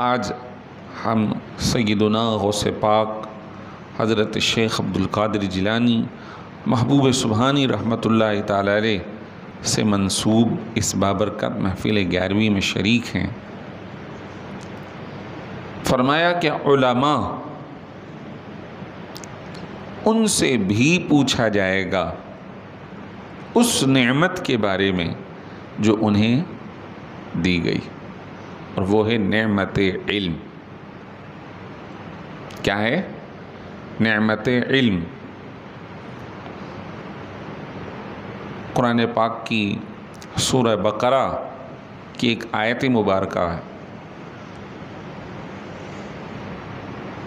آج ہم سیدنا غوث پاک حضرت شیخ عبدالقادر جیلانی محبوب سبحانی رحمۃ اللہ تعالی علیہ سے منسوب اس بابرکت محفل 11ویں میں شریک ہیں۔ فرمایا کہ علماء ان سے بھی پوچھا جائے گا اس نعمت کے بارے میں جو انہیں دی گئی، اور وہ ہے نعمت علم۔ کیا ہے؟ نعمت علم۔ قرآن پاک کی سورہ بقرہ کی ایک آیت مبارکہ ہے،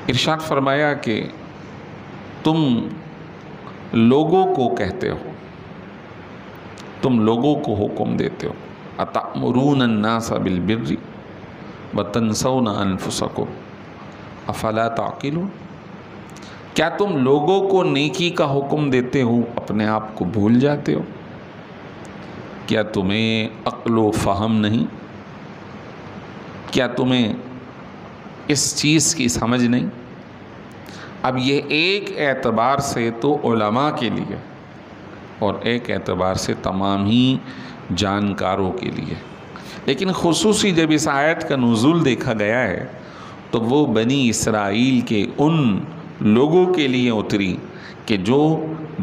ارشاد فرمایا کہ تم لوگوں کو کہتے ہو، تم لوگوں کو حکم دیتے ہو، اَتَأْمُرُونَ النَّاسَ بِالْبِرِّ وَتَنْسَوْنَ أَنفُسَكُمْ افلا تعقلون؟ کیا تم لوگوں کو نیکی کا حکم دیتے ہو، اپنے آپ کو بھول جاتے ہو؟ کیا تمہیں عقل و فہم نہیں؟ کیا تمہیں اس چیز کی سمجھ نہیں؟ اب یہ ایک اعتبار سے تو علماء کے لیے اور ایک اعتبار سے تمام ہی جانکاروں کے لیے، لیکن خصوصی جب اس آیت کا نزول دیکھا گیا ہے تو وہ بنی اسرائیل کے ان لوگوں کے لیے اتری کہ جو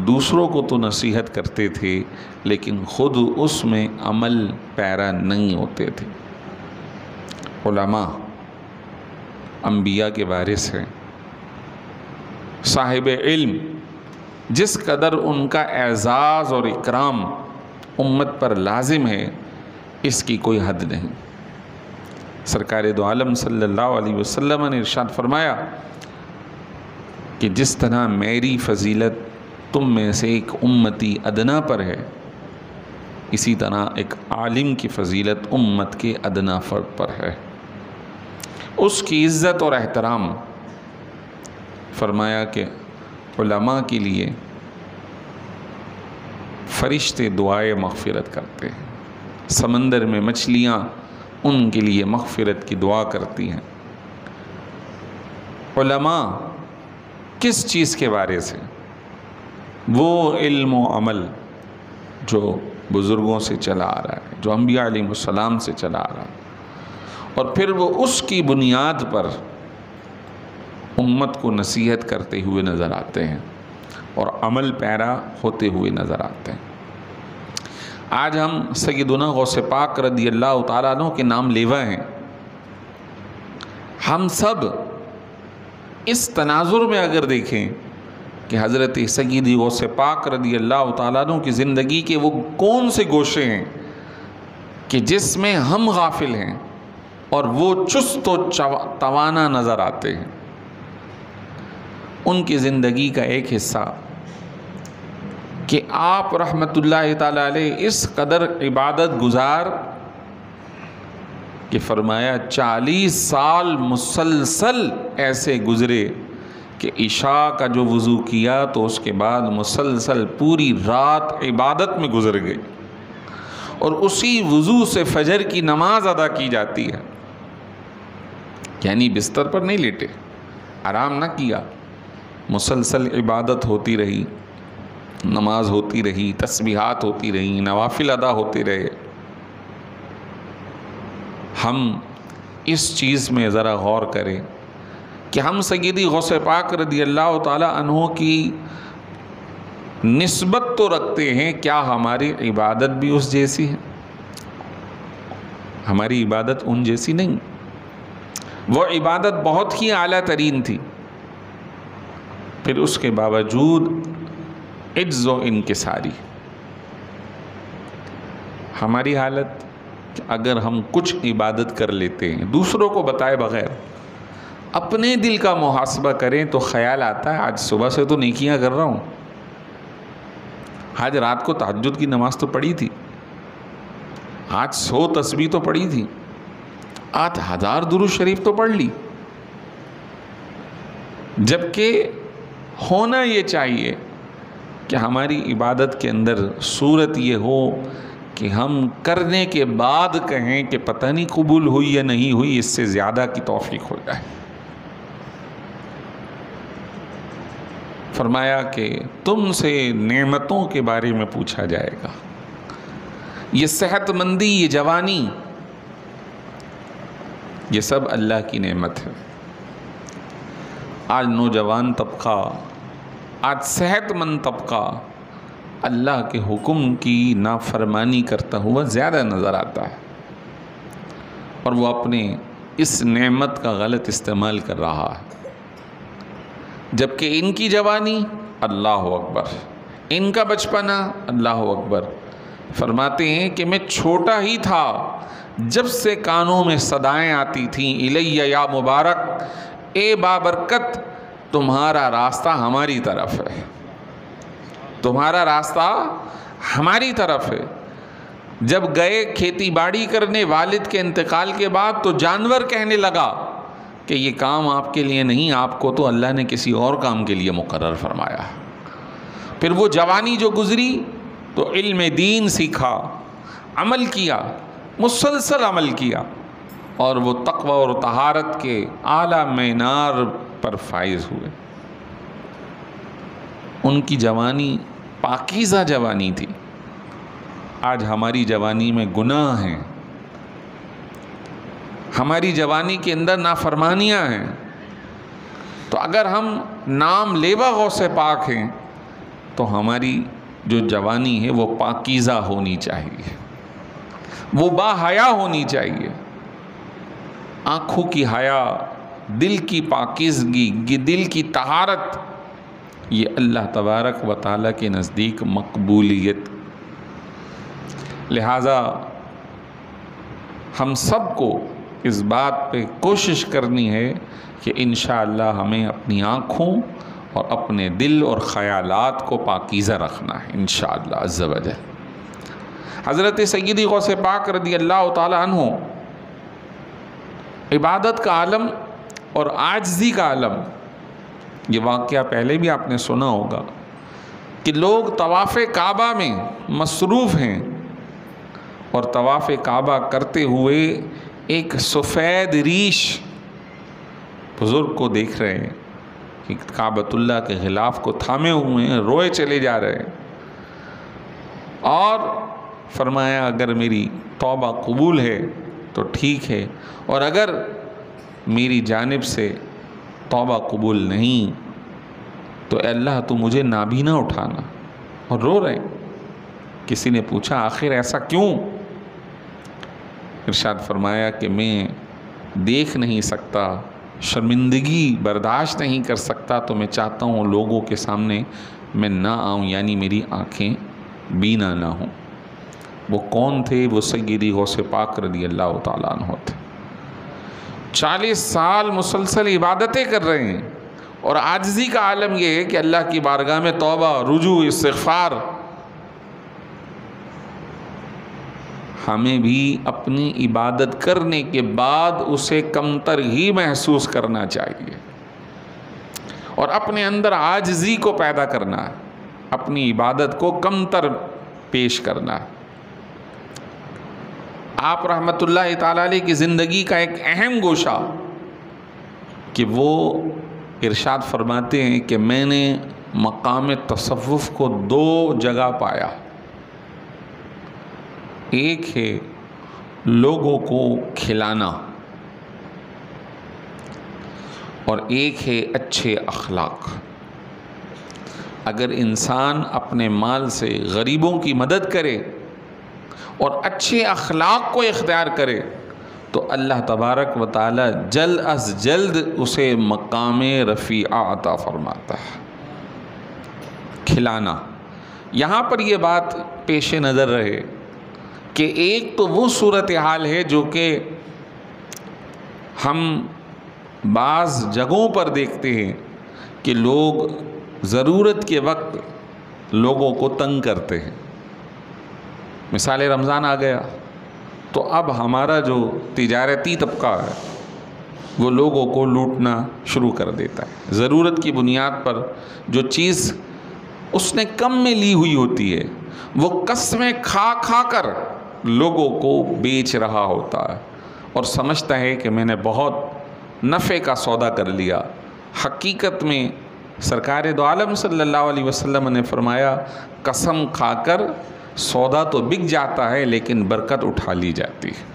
دوسروں کو تو نصیحت کرتے تھے لیکن خود اس میں عمل پیرا نہیں ہوتے تھے۔ علماء انبیاء کے وارث ہیں، صاحب علم، جس قدر ان کا اعزاز اور اکرام امت پر لازم ہے اس کی کوئی حد نہیں۔ سرکار دو عالم صلی اللہ علیہ وسلم نے ارشاد فرمایا کہ جس طرح میری فضیلت تم میں سے ایک امتی ادنا پر ہے، اسی طرح ایک عالم کی فضیلت امت کے ادنا فرد پر ہے۔ اس کی عزت اور احترام، فرمایا کہ علماء کے لیے فرشتے دعائے مغفرت کرتے ہیں، سمندر میں مچھلیاں ان کے لیے مغفرت کی دعا کرتی ہیں۔ علماء کس چیز کے بارے سے؟ وہ علم و عمل جو بزرگوں سے چلا آ رہا ہے، جو انبیاء علیہ السلام سے چلا آ رہا ہے، اور پھر وہ اس کی بنیاد پر امت کو نصیحت کرتے ہوئے نظر آتے ہیں اور عمل پیرا ہوتے ہوئے نظر آتے ہیں۔ آج ہم سیدنا غوث پاک رضی اللہ تعالیٰ عنہ کے نام لیوا ہیں۔ ہم سب اس تناظر میں اگر دیکھیں کہ حضرت سیدی غوث پاک رضی اللہ تعالیٰ عنہ کی زندگی کے وہ کون سے گوشے ہیں کہ جس میں ہم غافل ہیں اور وہ چست و توانا نظر آتے ہیں۔ ان کی زندگی کا ایک حصہ کہ آپ رحمت اللہ تعالیٰ علیہ اس قدر عبادت گزار کہ فرمایا 40 سال مسلسل ایسے گزرے کہ عشاء کا جو وضو کیا تو اس کے بعد مسلسل پوری رات عبادت میں گزر گئی، اور اسی وضو سے فجر کی نماز ادا کی جاتی ہے۔ یعنی بستر پر نہیں لیٹے، آرام نہ کیا، مسلسل عبادت ہوتی رہی، نماز ہوتی رہی، تسبیحات ہوتی رہی، نوافل ادا ہوتے رہے۔ ہم اس چیز میں ذرا غور کریں کہ ہم سیدی غوث پاک رضی اللہ تعالی عنہ کی نسبت تو رکھتے ہیں، کیا ہماری عبادت بھی اس جیسی ہے؟ ہماری عبادت ان جیسی نہیں۔ وہ عبادت بہت ہی اعلیٰ ترین تھی، پھر اس کے باوجود عجز و انکساری۔ ہماری حالت کہ اگر ہم کچھ عبادت کر لیتے ہیں دوسروں کو بتائے بغیر، اپنے دل کا محاسبہ کریں تو خیال آتا ہے آج صبح سے تو نیکیاں کر رہا ہوں، آج رات کو تہجد کی نماز تو پڑھی تھی، آج 100 تسبیح تو پڑھی تھی، آج 1000 درود شریف تو پڑھ لی۔ جبکہ ہونا یہ چاہیے کہ ہماری عبادت کے اندر صورت یہ ہو کہ ہم کرنے کے بعد کہیں کہ پتہ نہیں قبول ہوئی یا نہیں ہوئی، اس سے زیادہ کی توفیق ہو جائے۔ فرمایا کہ تم سے نعمتوں کے بارے میں پوچھا جائے گا۔ یہ صحت مندی، یہ جوانی، یہ سب اللہ کی نعمت ہے۔ آج نوجوان طبقہ، آج صحت مند طبقہ اللہ کے حکم کی نافرمانی کرتا ہوا زیادہ نظر آتا ہے، اور وہ اپنے اس نعمت کا غلط استعمال کر رہا ہے، جبکہ ان کی جوانی اللہ اکبر، ان کا بچپنا اللہ اکبر۔ فرماتے ہیں کہ میں چھوٹا ہی تھا جب سے کانوں میں صدائیں آتی تھیں، الیہ یا مبارک، اے بابرکت تمہارا راستہ ہماری طرف ہے، تمہارا راستہ ہماری طرف ہے۔ جب گئے کھیتی باڑی کرنے والد کے انتقال کے بعد تو جانور کہنے لگا کہ یہ کام آپ کے لیے نہیں، آپ کو تو اللہ نے کسی اور کام کے لیے مقرر فرمایا۔ پھر وہ جوانی جو گزری تو علم دین سیکھا، عمل کیا، مسلسل عمل کیا، اور وہ تقوی اور طہارت کے اعلیٰ معیار پر فائز ہوئے۔ ان کی جوانی پاکیزہ جوانی تھی۔ آج ہماری جوانی میں گناہ ہیں، ہماری جوانی کے اندر نافرمانیاں ہیں۔ تو اگر ہم نام لیوا غوث پاک ہیں تو ہماری جو جوانی ہے وہ پاکیزہ ہونی چاہیے، وہ با حیا ہونی چاہیے۔ آنکھوں کی حیا، دل کی پاکیزگی، دل کی طہارت، یہ اللہ تبارک و تعالیٰ کے نزدیک مقبولیت۔ لہٰذا ہم سب کو اس بات پہ کوشش کرنی ہے کہ انشاءاللہ ہمیں اپنی آنکھوں اور اپنے دل اور خیالات کو پاکیزہ رکھنا ہے انشاءاللہ عز و جل۔ حضرت سیدی غوث پاک رضی اللہ تعالی عنہ عبادت کا عالم اور عاجزی کا عالم، یہ واقعہ پہلے بھی آپ نے سنا ہوگا کہ لوگ طواف کعبہ میں مصروف ہیں، اور طواف کعبہ کرتے ہوئے ایک سفید ریش بزرگ کو دیکھ رہے ہیں کہ کعبۃ اللہ کے غلاف کو تھامے ہوئے ہیں، روئے چلے جا رہے ہیں، اور فرمایا اگر میری توبہ قبول ہے تو ٹھیک ہے، اور اگر میری جانب سے توبہ قبول نہیں تو اے اللہ تو مجھے نابینا اٹھانا، اور رو رہے ہیں۔ کسی نے پوچھا آخر ایسا کیوں؟ ارشاد فرمایا کہ میں دیکھ نہیں سکتا، شرمندگی برداشت نہیں کر سکتا، تو میں چاہتا ہوں لوگوں کے سامنے میں نہ آؤں، یعنی میری آنکھیں بینا نہ ہوں۔ وہ کون تھے؟ وہ سیدی غوث پاک رضی اللہ تعالیٰ عنہ تھے۔ 40 سال مسلسل عبادتیں کر رہے ہیں، اور عاجزی کا عالم یہ ہے کہ اللہ کی بارگاہ میں توبہ، رجوع، استغفار۔ ہمیں بھی اپنی عبادت کرنے کے بعد اسے کمتر ہی محسوس کرنا چاہیے، اور اپنے اندر عاجزی کو پیدا کرنا ہے، اپنی عبادت کو کمتر پیش کرنا ہے۔ آپ رحمت اللہ تعالیٰ علیہ کی زندگی کا ایک اہم گوشہ کہ وہ ارشاد فرماتے ہیں کہ میں نے مقام تصوف کو 2 جگہ پایا، ایک ہے لوگوں کو کھلانا، اور ایک ہے اچھے اخلاق۔ اگر انسان اپنے مال سے غریبوں کی مدد کرے اور اچھے اخلاق کو اختیار کرے تو اللہ تبارک و تعالی جلد از جلد اسے مقام رفیع عطا فرماتا ہے۔ کھلانا، یہاں پر یہ بات پیش نظر رہے کہ ایک تو وہ صورتحال ہے جو کہ ہم بعض جگہوں پر دیکھتے ہیں کہ لوگ ضرورت کے وقت لوگوں کو تنگ کرتے ہیں۔ مثال رمضان آ گیا تو اب ہمارا جو تجارتی طبقہ ہے وہ لوگوں کو لوٹنا شروع کر دیتا ہے۔ ضرورت کی بنیاد پر جو چیز اس نے کم میں لی ہوئی ہوتی ہے وہ قسمیں کھا کھا کر لوگوں کو بیچ رہا ہوتا ہے اور سمجھتا ہے کہ میں نے بہت نفع کا سودا کر لیا۔ حقیقت میں سرکار دو عالم صلی اللہ علیہ وسلم نے فرمایا قسم کھا کر سودا تو بک جاتا ہے لیکن برکت اٹھا لی جاتی ہے۔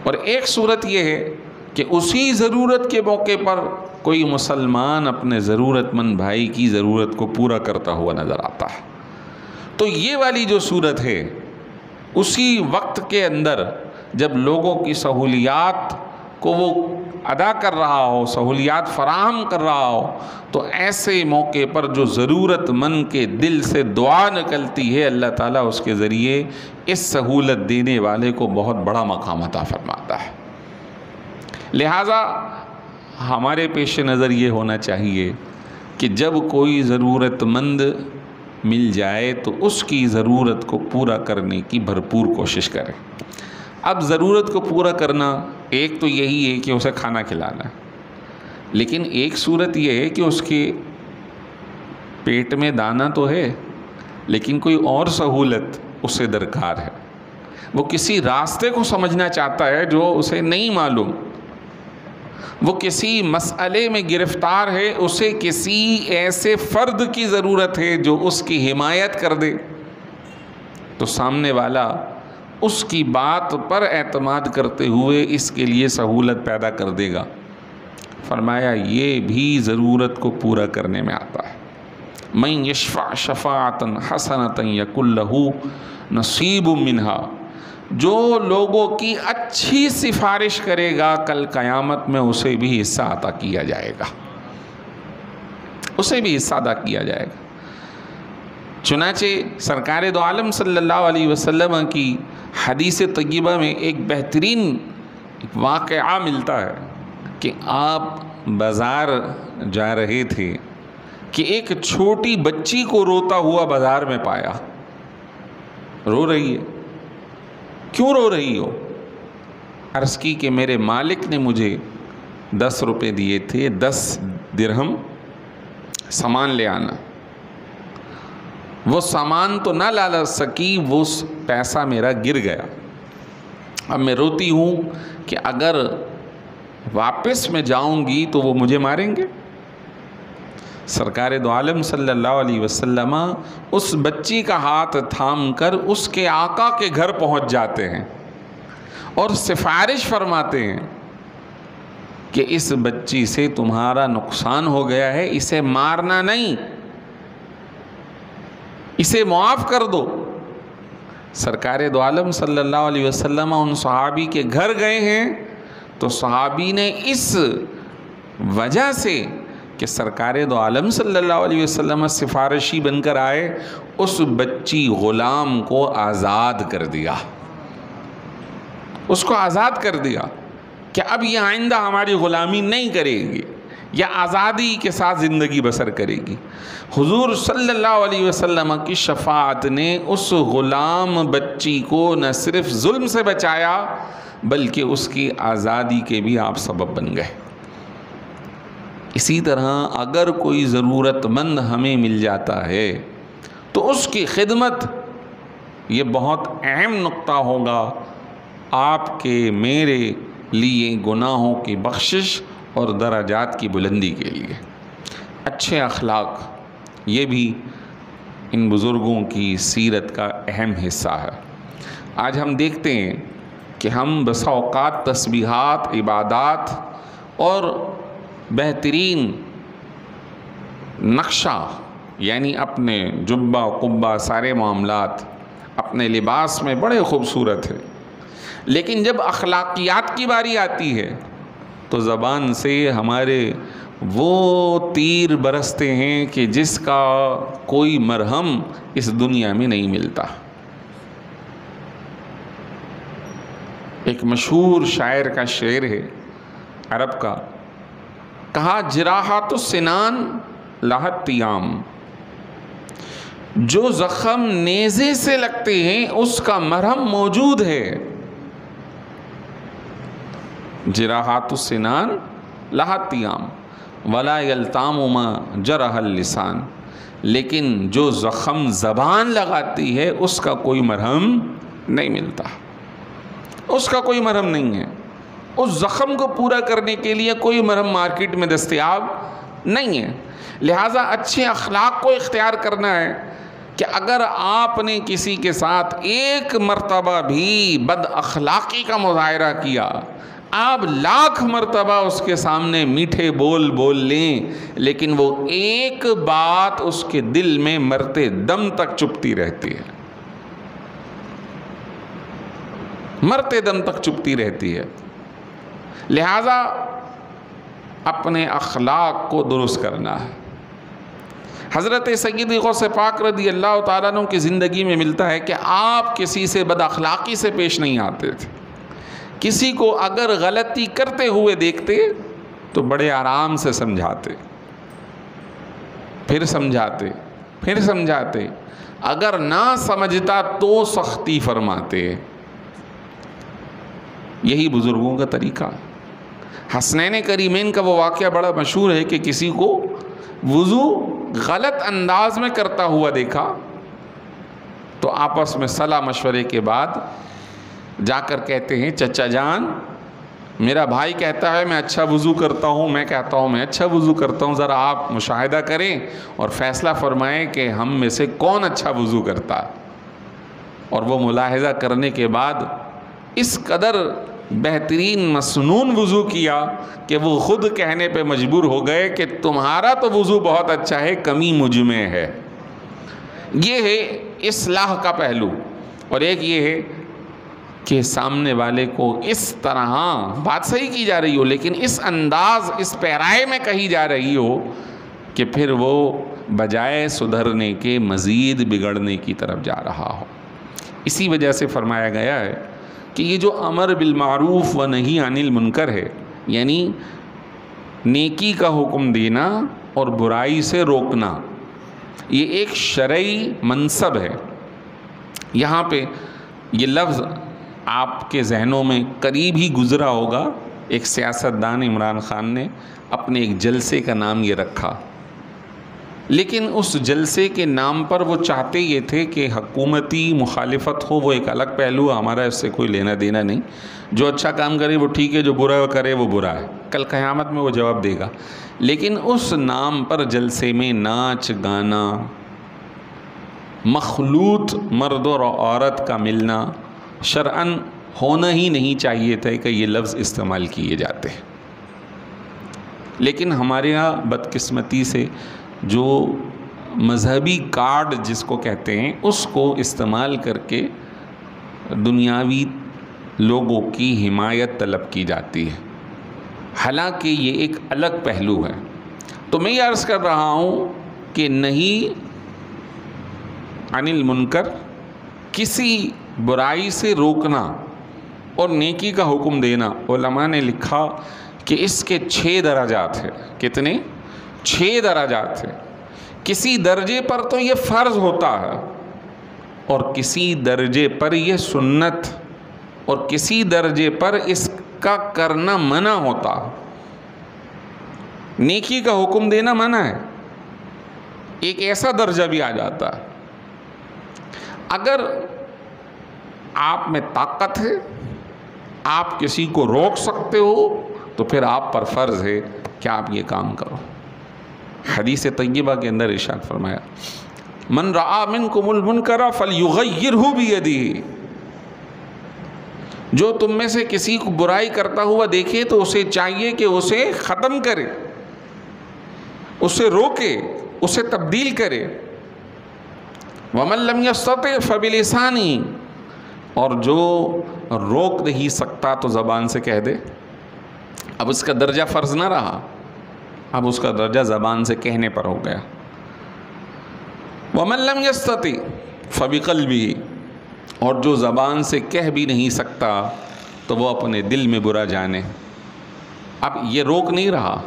اور ایک صورت یہ ہے کہ اسی ضرورت کے موقع پر کوئی مسلمان اپنے ضرورت مند بھائی کی ضرورت کو پورا کرتا ہوا نظر آتا ہے۔ تو یہ والی جو صورت ہے اسی وقت کے اندر جب لوگوں کی سہولیات کو وہ ادا کر رہا ہو، سہولیات فراہم کر رہا ہو، تو ایسے موقع پر جو ضرورت مند کے دل سے دعا نکلتی ہے اللہ تعالیٰ اس کے ذریعے اس سہولت دینے والے کو بہت بڑا مقام عطا فرماتا ہے۔ لہٰذا ہمارے پیش نظر یہ ہونا چاہیے کہ جب کوئی ضرورت مند مل جائے تو اس کی ضرورت کو پورا کرنے کی بھرپور کوشش کریں۔ اب ضرورت کو پورا کرنا ایک تو یہی ہے کہ اسے کھانا کھلانا ہے، لیکن ایک صورت یہ ہے کہ اس کے پیٹ میں دانہ تو ہے لیکن کوئی اور سہولت اسے درکار ہے۔ وہ کسی راستے کو سمجھنا چاہتا ہے جو اسے نہیں معلوم، وہ کسی مسئلے میں گرفتار ہے، اسے کسی ایسے فرد کی ضرورت ہے جو اس کی حمایت کر دے، تو سامنے والا اس کی بات پر اعتماد کرتے ہوئے اس کے لیے سہولت پیدا کر دے گا۔ فرمایا یہ بھی ضرورت کو پورا کرنے میں آتا ہے۔ من یشفع شفاعتا حسنتا یکن لہ نصیب منہا، جو لوگوں کی اچھی سفارش کرے گا کل قیامت میں اسے بھی حصہ عطا کیا جائے گا، اسے بھی حصہ عطا کیا جائے گا۔ چنانچہ سرکار دو عالم صلی اللہ علیہ وسلم کی حدیث طیبہ میں ایک بہترین واقعہ ملتا ہے کہ آپ بازار جا رہے تھے کہ ایک چھوٹی بچی کو روتا ہوا بازار میں پایا۔ رو رہی ہے، کیوں رو رہی ہو؟ عرض کی کہ میرے مالک نے مجھے 10 روپے دیے تھے، 10 درہم سامان لے آنا۔ وہ سامان تو نہ لا سکی، وہ پیسہ میرا گر گیا۔ اب میں روتی ہوں کہ اگر واپس میں جاؤں گی تو وہ مجھے ماریں گے۔ سرکار دو عالم صلی اللہ علیہ وسلم اس بچی کا ہاتھ تھام کر اس کے آقا کے گھر پہنچ جاتے ہیں اور سفارش فرماتے ہیں کہ اس بچی سے تمہارا نقصان ہو گیا ہے، اسے مارنا نہیں، اسے معاف کر دو۔ سرکار دو عالم صلی اللہ علیہ وسلم ان صحابی کے گھر گئے ہیں تو صحابی نے اس وجہ سے کہ سرکار دو عالم صلی اللہ علیہ وسلم سفارشی بن کر آئے، اس بچی غلام کو آزاد کر دیا، اس کو آزاد کر دیا کہ اب یہ آئندہ ہماری غلامی نہیں کرے گی یا آزادی کے ساتھ زندگی بسر کرے گی۔ حضور صلی اللہ علیہ وسلم کی شفاعت نے اس غلام بچی کو نہ صرف ظلم سے بچایا بلکہ اس کی آزادی کے بھی آپ سبب بن گئے۔ اسی طرح اگر کوئی ضرورت مند ہمیں مل جاتا ہے تو اس کی خدمت، یہ بہت اہم نقطہ ہوگا آپ کے میرے لیے گناہوں کی بخشش اور درجات کی بلندی کے لیے۔ اچھے اخلاق یہ بھی ان بزرگوں کی سیرت کا اہم حصہ ہے۔ آج ہم دیکھتے ہیں کہ ہم بسا اوقات تسبیحات، عبادات اور بہترین نقشہ یعنی اپنے جبہ قبہ سارے معاملات اپنے لباس میں بڑے خوبصورت ہے، لیکن جب اخلاقیات کی باری آتی ہے تو زبان سے ہمارے وہ تیر برستے ہیں کہ جس کا کوئی مرہم اس دنیا میں نہیں ملتا۔ ایک مشہور شاعر کا شعر ہے عرب کا، کہا جراحات السنان لہت تیام، جو زخم نیزے سے لگتے ہیں اس کا مرہم موجود ہے۔ جراحات السنان لہت تیام ولا یلتام ما جرح اللسان، لیکن جو زخم زبان لگاتی ہے اس کا کوئی مرہم نہیں ملتا، اس کا کوئی مرہم نہیں ہے۔ اس زخم کو پورا کرنے کے لیے کوئی مرہم مارکیٹ میں دستیاب نہیں ہے۔ لہٰذا اچھے اخلاق کو اختیار کرنا ہے کہ اگر آپ نے کسی کے ساتھ ایک مرتبہ بھی بد اخلاقی کا مظاہرہ کیا، آپ لاکھ مرتبہ اس کے سامنے میٹھے بول بول لیں، لیکن وہ ایک بات اس کے دل میں مرتے دم تک چپتی رہتی ہے، مرتے دم تک چپتی رہتی ہے۔ لہذا اپنے اخلاق کو درست کرنا ہے۔ حضرت سیدی غوث پاک رضی اللہ تعالیٰ عنہ کی زندگی میں ملتا ہے کہ آپ کسی سے بد اخلاقی سے پیش نہیں آتے تھے۔ کسی کو اگر غلطی کرتے ہوئے دیکھتے تو بڑے آرام سے سمجھاتے، پھر سمجھاتے، پھر سمجھاتے، اگر نہ سمجھتا تو سختی فرماتے۔ یہی بزرگوں کا طریقہ۔ حسنین کریمین کا وہ واقعہ بڑا مشہور ہے کہ کسی کو وضو غلط انداز میں کرتا ہوا دیکھا تو آپس میں صلاح مشورے کے بعد جا کر کہتے ہیں، چچا جان میرا بھائی کہتا ہے میں اچھا وضو کرتا ہوں، میں کہتا ہوں میں اچھا وضو کرتا ہوں، ذرا آپ مشاہدہ کریں اور فیصلہ فرمائیں کہ ہم میں سے کون اچھا وضو کرتا۔ اور وہ ملاحظہ کرنے کے بعد اس قدر بہترین مسنون وضو کیا کہ وہ خود کہنے پہ مجبور ہو گئے کہ تمہارا تو وضو بہت اچھا ہے، کمی مجھ میں ہے۔ یہ ہے اصلاح کا پہلو۔ اور ایک یہ ہے کہ سامنے والے کو اس طرح بات صحیح کی جا رہی ہو لیکن اس انداز، اس پیرائے میں کہی جا رہی ہو کہ پھر وہ بجائے سدھرنے کے مزید بگڑنے کی طرف جا رہا ہو۔ اسی وجہ سے فرمایا گیا ہے کہ یہ جو امر بالمعروف و نہی عن المنکر ہے، یعنی نیکی کا حکم دینا اور برائی سے روکنا، یہ ایک شرعی منصب ہے۔ یہاں پہ یہ لفظ آپ کے ذہنوں میں قریب ہی گزرا ہوگا۔ ایک سیاستدان عمران خان نے اپنے ایک جلسے کا نام یہ رکھا، لیکن اس جلسے کے نام پر وہ چاہتے یہ تھے کہ حکومتی مخالفت ہو، وہ ایک الگ پہلو ہے، ہمارا اس سے کوئی لینا دینا نہیں، جو اچھا کام کرے وہ ٹھیک ہے، جو برا کرے وہ برا ہے، کل قیامت میں وہ جواب دے گا۔ لیکن اس نام پر جلسے میں ناچ گانا، مخلوط مرد اور عورت کا ملنا شرعاً ہونا ہی نہیں چاہیے تھا کہ یہ لفظ استعمال کیے جاتے۔ لیکن ہمارے ہاں بدقسمتی سے جو مذہبی کارڈ جس کو کہتے ہیں اس کو استعمال کر کے دنیاوی لوگوں کی حمایت طلب کی جاتی ہے، حالانکہ یہ ایک الگ پہلو ہے۔ تو میں یہ عرض کر رہا ہوں کہ نہیں عن المنکر، کسی برائی سے روکنا اور نیکی کا حکم دینا، علماء نے لکھا کہ اس کے 6 درجات ہیں۔ کتنے؟ 6 درجات ہیں۔ کسی درجے پر تو یہ فرض ہوتا ہے اور کسی درجے پر یہ سنت اور کسی درجے پر اس کا کرنا منع ہوتا۔ نیکی کا حکم دینا منع ہے، ایک ایسا درجہ بھی آ جاتا ہے۔ اگر آپ میں طاقت ہے، آپ کسی کو روک سکتے ہو تو پھر آپ پر فرض ہے کہ آپ یہ کام کرو۔ حدیث طیبہ کے اندر ارشاد فرمایا، من رعا منکم المنکر فلیغیرہ بیدہ، جو تم میں سے کسی کو برائی کرتا ہوا دیکھے تو اسے چاہیے کہ اسے ختم کرے، اسے روکے، اسے تبدیل کرے۔ ومن لم یستطع فبلسانہ، اور جو روک نہیں سکتا تو زبان سے کہہ دے۔ اب اس کا درجہ فرض نہ رہا، اب اس کا درجہ زبان سے کہنے پر ہو گیا۔ ومن لم یستطع فبقلبہ، اور جو زبان سے کہہ بھی نہیں سکتا تو وہ اپنے دل میں برا جانے۔ اب یہ روک نہیں رہا،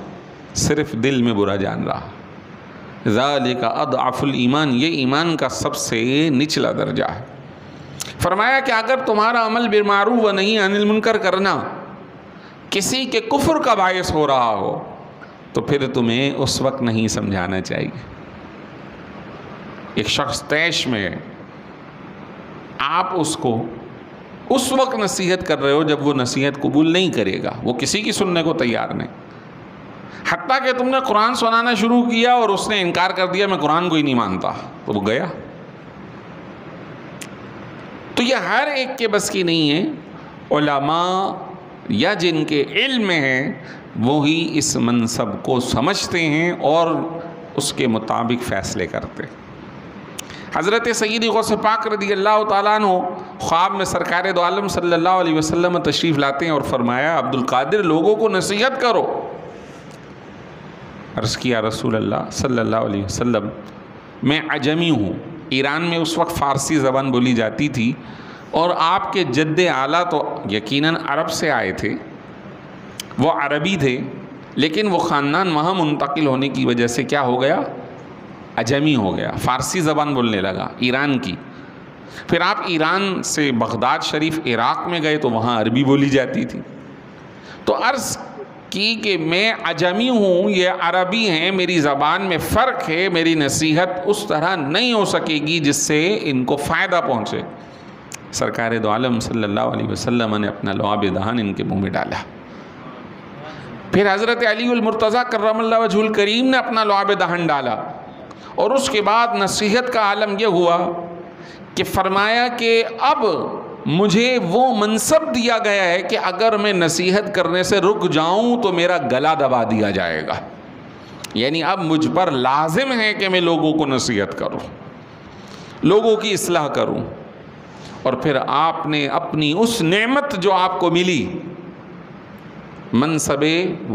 صرف دل میں برا جان رہا۔ ذالک اضعف الایمان، یہ ایمان کا سب سے نچلا درجہ ہے۔ فرمایا کہ اگر تمہارا عمل بالمعروف و نہی عن المنکر کرنا کسی کے کفر کا باعث ہو رہا ہو تو پھر تمہیں اس وقت نہیں سمجھانا چاہیے، ایک شخص طیش میں ہے، آپ اس کو اس وقت نصیحت کر رہے ہو جب وہ نصیحت قبول نہیں کرے گا، وہ کسی کی سننے کو تیار نہیں، حتیٰ کہ تم نے قرآن سنانا شروع کیا اور اس نے انکار کر دیا میں قرآن کو ہی نہیں مانتا، تو وہ گیا۔ تو یہ ہر ایک کے بس کی نہیں ہے، علماء یا جن کے علم میں ہیں وہی اس منصب کو سمجھتے ہیں اور اس کے مطابق فیصلے کرتے ہیں۔ حضرت سیدی غوث پاک رضی اللہ تعالیٰ عنہ خواب میں سرکار دو عالم صلی اللہ علیہ وسلم تشریف لاتے ہیں اور فرمایا عبد القادر لوگوں کو نصیحت کرو۔ عرض کیا رسول اللہ صلی اللہ علیہ وسلم میں عجمی ہوں، ایران میں اس وقت فارسی زبان بولی جاتی تھی اور آپ کے جد اعلیٰ تو یقیناً عرب سے آئے تھے، وہ عربی تھے، لیکن وہ خاندان وہاں منتقل ہونے کی وجہ سے کیا ہو گیا؟ عجمی ہو گیا، فارسی زبان بولنے لگا ایران کی۔ پھر آپ ایران سے بغداد شریف عراق میں گئے تو وہاں عربی بولی جاتی تھی، تو عرض کی کہ میں عجمی ہوں، یہ عربی ہیں، میری زبان میں فرق ہے، میری نصیحت اس طرح نہیں ہو سکے گی جس سے ان کو فائدہ پہنچے۔ سرکار دو عالم صلی اللہ علیہ وسلم نے اپنا لعاب دہن ان کے منہ میں ڈالا۔ پھر حضرت علی المرتضیٰ کرم اللہ وجہہ الکریم نے اپنا لعاب دہن ڈالا، اور اس کے بعد نصیحت کا عالم یہ ہوا کہ فرمایا کہ اب مجھے وہ منصب دیا گیا ہے کہ اگر میں نصیحت کرنے سے رک جاؤں تو میرا گلا دبا دیا جائے گا، یعنی اب مجھ پر لازم ہے کہ میں لوگوں کو نصیحت کروں، لوگوں کی اصلاح کروں۔ اور پھر آپ نے اپنی اس نعمت جو آپ کو ملی، منصب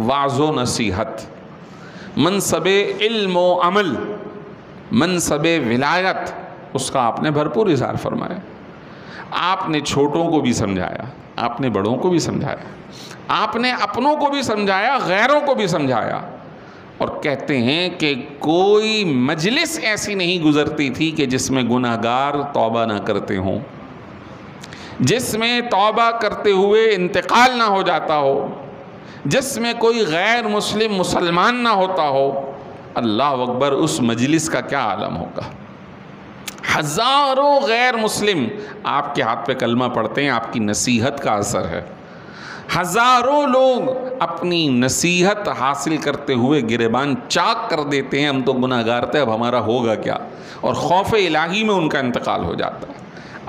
وعظ و نصیحت، منصب علم و عمل، منصب ولایت، اس کا آپ نے بھرپور اظہار فرمایا۔ آپ نے چھوٹوں کو بھی سمجھایا، آپ نے بڑوں کو بھی سمجھایا، آپ نے اپنوں کو بھی سمجھایا، غیروں کو بھی سمجھایا، اور کہتے ہیں کہ کوئی مجلس ایسی نہیں گزرتی تھی کہ جس میں گناہگار توبہ نہ کرتے ہوں، جس میں توبہ کرتے ہوئے انتقال نہ ہو جاتا ہو، جس میں کوئی غیر مسلم مسلمان نہ ہوتا ہو۔ اللہ اکبر، اس مجلس کا کیا عالم ہوگا؟ ہزاروں غیر مسلم آپ کے ہاتھ پہ کلمہ پڑھتے ہیں، آپ کی نصیحت کا اثر ہے۔ ہزاروں لوگ اپنی نصیحت حاصل کرتے ہوئے گریبان چاک کر دیتے ہیں، ہم تو گناہگار تھے، اب ہمارا ہوگا کیا، اور خوف الہی میں ان کا انتقال ہو جاتا ہے۔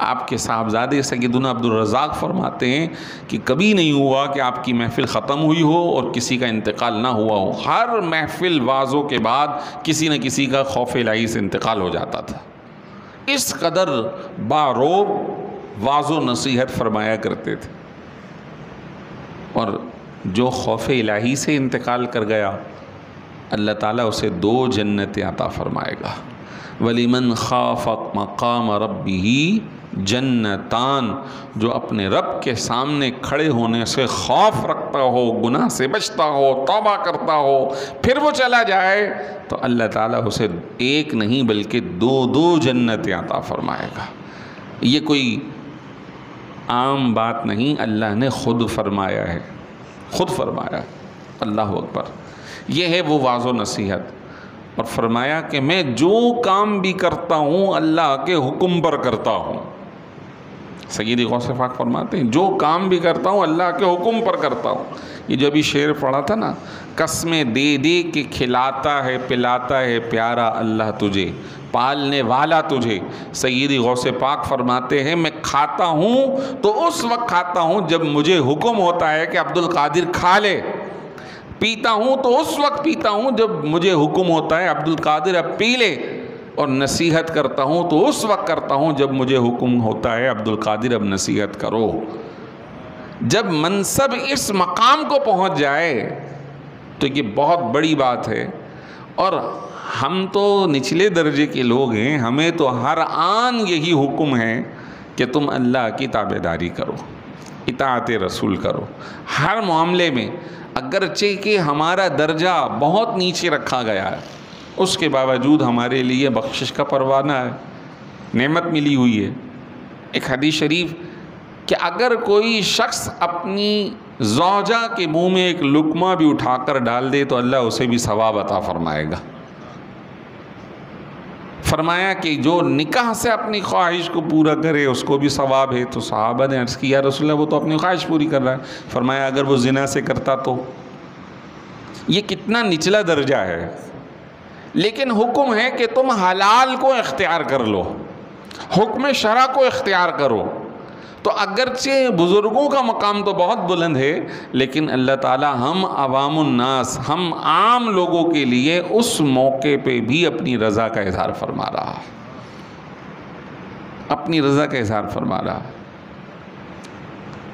آپ کے صاحبزادے سیدنا عبد الرزاق فرماتے ہیں کہ کبھی نہیں ہوا کہ آپ کی محفل ختم ہوئی ہو اور کسی کا انتقال نہ ہوا ہو، ہر محفل وعظوں کے بعد کسی نہ کسی کا خوف الہی سے انتقال ہو جاتا تھا۔ اس قدر باروب وعظ و نصیحت فرمایا کرتے تھے، اور جو خوف الہی سے انتقال کر گیا اللہ تعالیٰ اسے 2 جنتیں عطا فرمائے گا۔ وَلِمَنْ خَافَ مَقَامَ رَبِّهِ جنتان، جو اپنے رب کے سامنے کھڑے ہونے سے خوف رکھتا ہو، گناہ سے بچتا ہو، توبہ کرتا ہو، پھر وہ چلا جائے تو اللہ تعالیٰ اسے 1 نہیں بلکہ 2 جنتیں عطا فرمائے گا۔ یہ کوئی عام بات نہیں، اللہ نے خود فرمایا ہے، خود فرمایا ہے۔ اللہ اکبر، یہ ہے وہ وعظ و نصیحت۔ اور فرمایا کہ میں جو کام بھی کرتا ہوں اللہ کے حکم پر کرتا ہوں۔ سیدی غوث پاک فرماتے ہیں جو کام بھی کرتا ہوں اللہ کے حکم پر کرتا ہوں۔ یہ جو ابھی شعر پڑھا تھا نا، قسمیں دے دے کے کھلاتا ہے پلاتا ہے پیارا اللہ تجھے، پالنے والا تجھے۔ سیدی غوث پاک فرماتے ہیں میں کھاتا ہوں تو اس وقت کھاتا ہوں جب مجھے حکم ہوتا ہے کہ عبد القادر کھا لے، پیتا ہوں تو اس وقت پیتا ہوں جب مجھے حکم ہوتا ہے عبد القادر اب پی لے، اور نصیحت کرتا ہوں تو اس وقت کرتا ہوں جب مجھے حکم ہوتا ہے عبد القادر اب نصیحت کرو۔ جب منصب اس مقام کو پہنچ جائے تو یہ بہت بڑی بات ہے، اور ہم تو نچلے درجے کے لوگ ہیں، ہمیں تو ہر آن یہی حکم ہے کہ تم اللہ کی تابعداری کرو، اطاعت رسول کرو ہر معاملے میں۔ اگرچہ کہ ہمارا درجہ بہت نیچے رکھا گیا ہے، اس کے باوجود ہمارے لیے بخشش کا پروانہ ہے، نعمت ملی ہوئی ہے۔ ایک حدیث شریف کہ اگر کوئی شخص اپنی زوجہ کے منہ میں ایک لقمہ بھی اٹھا کر ڈال دے تو اللہ اسے بھی ثواب عطا فرمائے گا۔ فرمایا کہ جو نکاح سے اپنی خواہش کو پورا کرے اس کو بھی ثواب ہے. تو صحابہ نے عرض کیا یا رسول اللہ وہ تو اپنی خواہش پوری کر رہا ہے. فرمایا اگر وہ زنا سے کرتا تو. یہ کتنا نچلا درجہ ہے. لیکن حکم ہے کہ تم حلال کو اختیار کر لو، حکم شرع کو اختیار کرو. تو اگرچہ بزرگوں کا مقام تو بہت بلند ہے، لیکن اللہ تعالی ہم عوام الناس، ہم عام لوگوں کے لیے اس موقع پہ بھی اپنی رضا کا اظہار فرما رہا ہے، اپنی رضا کا اظہار فرما رہا ہے.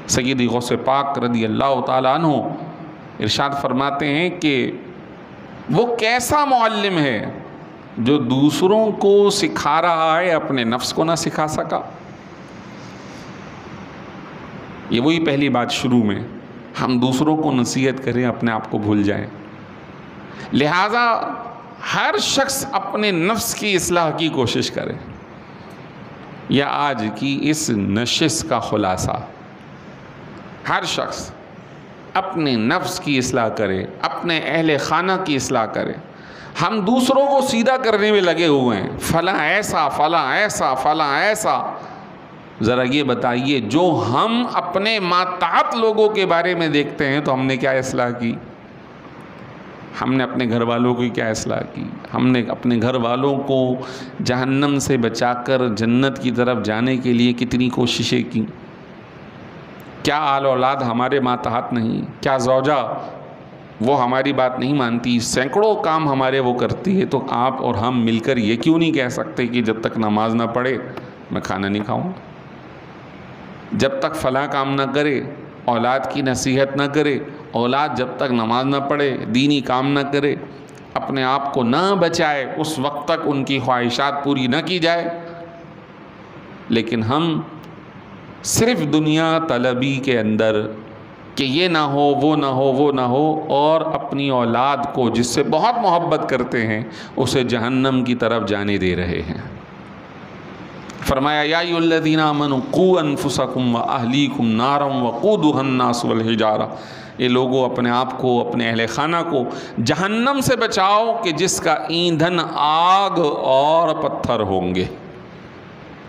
سیدی غوث پاک رضی اللہ تعالیٰ عنہ ارشاد فرماتے ہیں کہ وہ کیسا معلم ہے جو دوسروں کو سکھا رہا ہے، اپنے نفس کو نہ سکھا سکا. یہ وہی پہلی بات شروع میں، ہم دوسروں کو نصیحت کریں، اپنے آپ کو بھول جائیں. لہٰذا ہر شخص اپنے نفس کی اصلاح کی کوشش کرے. یا آج کی اس نشست کا خلاصہ، ہر شخص اپنے نفس کی اصلاح کرے، اپنے اہل خانہ کی اصلاح کرے. ہم دوسروں کو سیدھا کرنے میں لگے ہوئے ہیں، فلاں ایسا، فلاں ایسا، فلاں ایسا. ذرا یہ بتائیے جو ہم اپنے ماتحت لوگوں کے بارے میں دیکھتے ہیں تو ہم نے کیا اصلاح کی؟ ہم نے اپنے گھر والوں کی کیا اصلاح کی؟ ہم نے اپنے گھر والوں کو جہنم سے بچا کر جنت کی طرف جانے کے لیے کتنی کوششیں کی؟ کیا آل اولاد ہمارے ماتحت نہیں؟ کیا زوجہ وہ ہماری بات نہیں مانتی؟ سینکڑوں کام ہمارے وہ کرتی ہے. تو آپ اور ہم مل کر یہ کیوں نہیں کہہ سکتے کہ جب تک نماز نہ پڑھے میں کھانا نہیں کھاؤں؟ جب تک فلاں کام نہ کرے، اولاد کی نصیحت نہ کرے، اولاد جب تک نماز نہ پڑھے، دینی کام نہ کرے، اپنے آپ کو نہ بچائے، اس وقت تک ان کی خواہشات پوری نہ کی جائے. لیکن ہم صرف دنیا طلبی کے اندر کہ یہ نہ ہو، وہ نہ ہو، وہ نہ ہو، اور اپنی اولاد کو جس سے بہت محبت کرتے ہیں اسے جہنم کی طرف جانے دے رہے ہیں. فرمایا یا ایھا الذین آمنوا قوا انفسکم واہلیکم نارا وقودھا الناس والحجارہ. یہ لوگوں اپنے آپ کو، اپنے اہل خانہ کو جہنم سے بچاؤ کہ جس کا ایندھن آگ اور پتھر ہوں گے.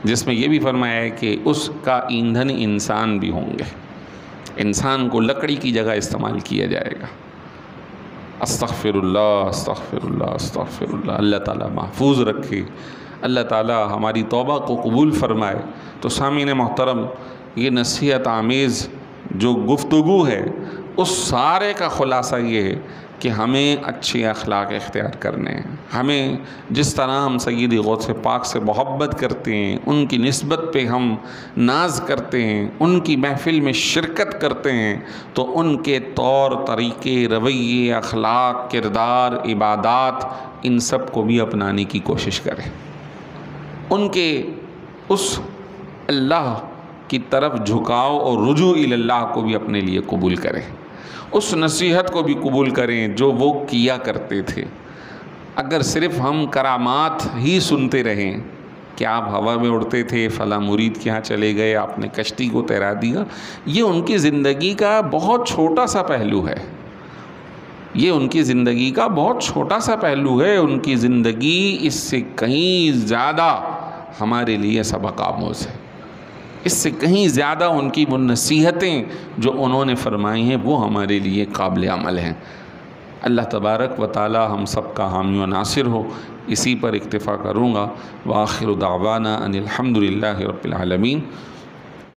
جس میں یہ بھی فرمایا ہے کہ اس کا ایندھن انسان بھی ہوں گے. انسان کو لکڑی کی جگہ استعمال کیا جائے گا. استغفر اللہ، استغفر اللہ، استغفر اللہ. اللہ تعالیٰ محفوظ رکھے، اللہ تعالیٰ ہماری توبہ کو قبول فرمائے. تو سامعین محترم، یہ نصیحت آمیز جو گفتگو ہے اس سارے کا خلاصہ یہ ہے کہ ہمیں اچھے اخلاق اختیار کرنے ہیں. ہمیں جس طرح ہم سیدی غوث پاک سے محبت کرتے ہیں، ان کی نسبت پہ ہم ناز کرتے ہیں، ان کی محفل میں شرکت کرتے ہیں، تو ان کے طور طریقے، رویے، اخلاق، کردار، عبادات، ان سب کو بھی اپنانے کی کوشش کریں. ان کے اس اللہ کی طرف جھکاؤ اور رجوع الی اللہ کو بھی اپنے لیے قبول کریں. اس نصیحت کو بھی قبول کریں جو وہ کیا کرتے تھے. اگر صرف ہم کرامات ہی سنتے رہیں کہ آپ ہوا میں اڑتے تھے، فلاں مرید کے ہاں چلے گئے، آپ نے کشتی کو تیرا دیا، یہ ان کی زندگی کا بہت چھوٹا سا پہلو ہے. یہ ان کی زندگی کا بہت چھوٹا سا پہلو ہے. ان کی زندگی اس سے کہیں زیادہ ہمارے لیے سبق آموز ہے. اس سے کہیں زیادہ ان کی وہ نصیحتیں جو انہوں نے فرمائی ہیں وہ ہمارے لیے قابل عمل ہیں. اللہ تبارک و تعالی ہم سب کا حامی و ناصر ہو. اسی پر اکتفا کروں گا. وآخر دعوانا ان الحمد للہ رب العالمین.